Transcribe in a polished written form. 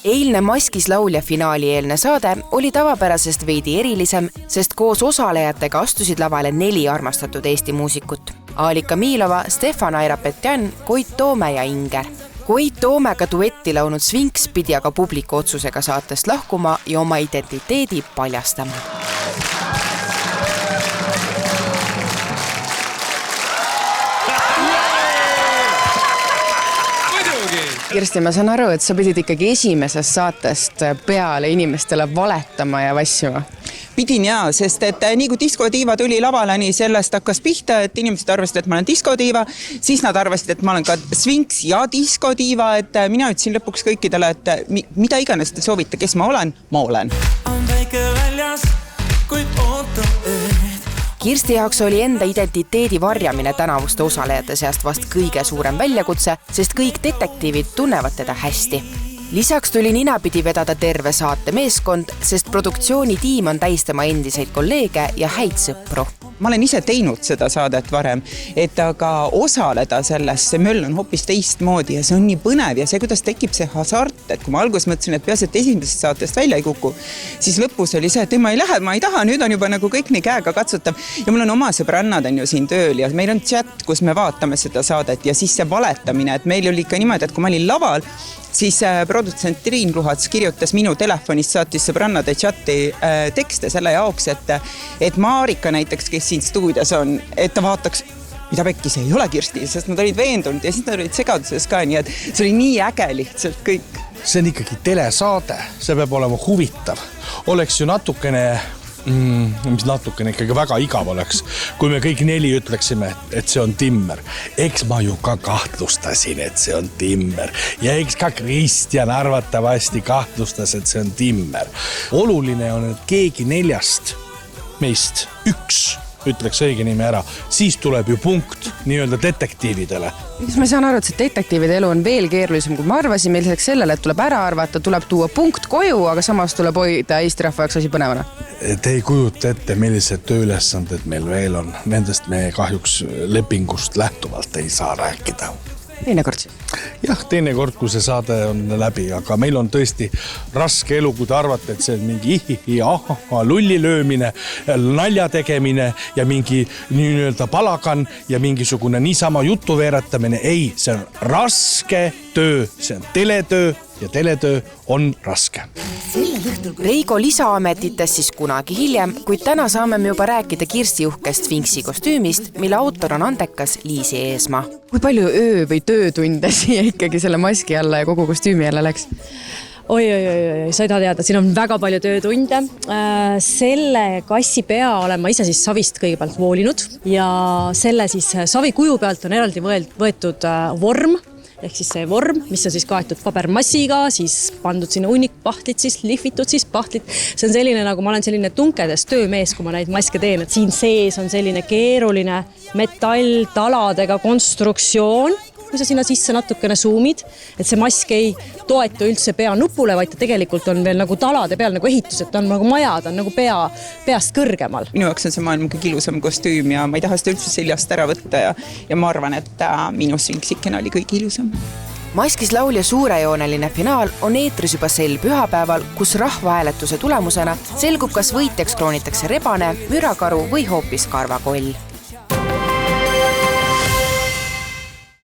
Eilne Maskis laulja finaali eelne saade oli tavapärasest veidi erilisem, sest koos osalejatega astusid lavale 4 armastatud Eesti muusikut. Alika Miilova, Stefan Aira-Petjan, Koit Toome ja Inger. Koit Toomega duetti launud Sfinks pidi aga publiku otsusega saatest lahkuma ja oma identiteedi paljastama. Kirsti, ma saan aru, et sa pidid ikkagi esimesest saatest peale inimestele valetama ja vassima. Pidin jaa, sest et nii kui diskodiiva tuli lavale, nii sellest hakkas pihta, et inimesed arvasid, et ma olen diskodiiva, siis nad arvasid, et ma olen ka Sfinks ja diskodiiva, et mina ütlesin lõpuks kõikidele, et mida iganes te soovite, kes ma olen. On väike väljas, kuid ootab Kirsti jaoks oli enda identiteedi varjamine tänavuste osalejate seast vast kõige suurem väljakutse, sest kõik detektiivid tunnevad teda hästi. Lisaks tuli ninapidi vedada terve saate meeskond, sest produktsioonitiim on täis tema endiseid kolleege ja häid sõpru. Ma olen ise teinud seda saadet varem, et aga osaleda selles, see möll on hoopis teistmoodi ja see on nii põnev ja see, kuidas tekib see hasart, et kui ma alguses mõtlesin, et peaasi, et esimesest saatest välja ei kuku, siis lõpus oli see, et ma ei lähe, ma ei taha, nüüd on juba nagu kõik nii käega katsutav ja mul on oma sõbrannad on ju siin tööl ja meil on chat, kus me vaatame seda saadet ja siis see valetamine, et meil oli ikka niimoodi, et kui ma olin laval, siis produtsent Triin Luhats kirjutas minu telefonist, saatis sõbrannade chati tekste selle jaoks, et Marika näiteks, kes siin stuudios on, et ta vaataks, mida pekki see ei ole Kirsti, sest nad olid veendunud ja siis nad olid segaduses ka, nii et see oli nii äge lihtsalt kõik. See on ikkagi telesaade, see peab olema huvitav. Oleks ju natukene ikkagi väga igav oleks, kui me kõik 4 ütleksime, et see on Timmer. Eks ma ju ka kahtlustasin, et see on Timmer. Ja eks ka Kristjan arvatavasti kahtlustas, et see on Timmer. Oluline on, et keegi 4 meist 1 ütleks õige nime ära, siis tuleb ju punkt nii-öelda detektiividele. Ma saan aru, et see detektiivide elu on veel keerulisem, kui ma arvasin, meil sellele, et tuleb ära arvata, tuleb tuua punkt koju, aga samas tuleb hoida Eesti rahva jaoks asi põnevana. Te ei kujuta ette, millised tööülesanded meil veel on. Nendest me kahjuks lepingust lähtuvalt ei saa rääkida. Teinekord siis? Jah, teinekord, kui see saade on läbi, aga meil on tõesti raske elu, kui te arvate, et see on mingi lulli löömine, nalja tegemine ja mingi nii-öelda palagan ja mingisugune niisama jutu veeretamine. Ei, see on raske töö, see on teletöö ja teletöö on raske. Reigo lisaametites siis kunagi hiljem, kuid täna saame me juba rääkida Kirsti uhkest Sfinksi kostüümist, mille autor on andekas Liisi Eesmaa. Kui palju öö või töötunde siia ikkagi selle maski alla ja kogu kostüümi alla läks? Oi, sa ei taha teada, siin on väga palju töötunde. Selle kassi pea olen ma ise siis savist kõigepealt voolinud ja selle siis savi kuju pealt on eraldi võetud vorm, ehk siis see vorm, mis on siis kaetud pabermassiga, siis pandud sinna hunnik pahtlid, siis lihvitud siis pahtlid. See on selline, nagu ma olen selline tunkedes töömees, kui ma neid maske teen, et siin sees on selline keeruline metalltaladega konstruktsioon, kui sa sinna sisse natukene suumid, et see mask ei toeta üldse pea nupule, vaid ta tegelikult on veel nagu talade peal nagu ehitus, et ta on nagu maja, ta on nagu peast kõrgemal. Minu jaoks on see maailm kõige ilusam kostüüm ja ma ei taha seda üldse seljast ära võtta ja ma arvan, et minu Sfinksikene oli kõige ilusam. Maskis laulja suurejooneline finaal on eetris juba sel pühapäeval, kus rahvahääletuse tulemusena selgub, kas võitjaks kroonitakse rebane, mürakaru või hoopis karvakoll.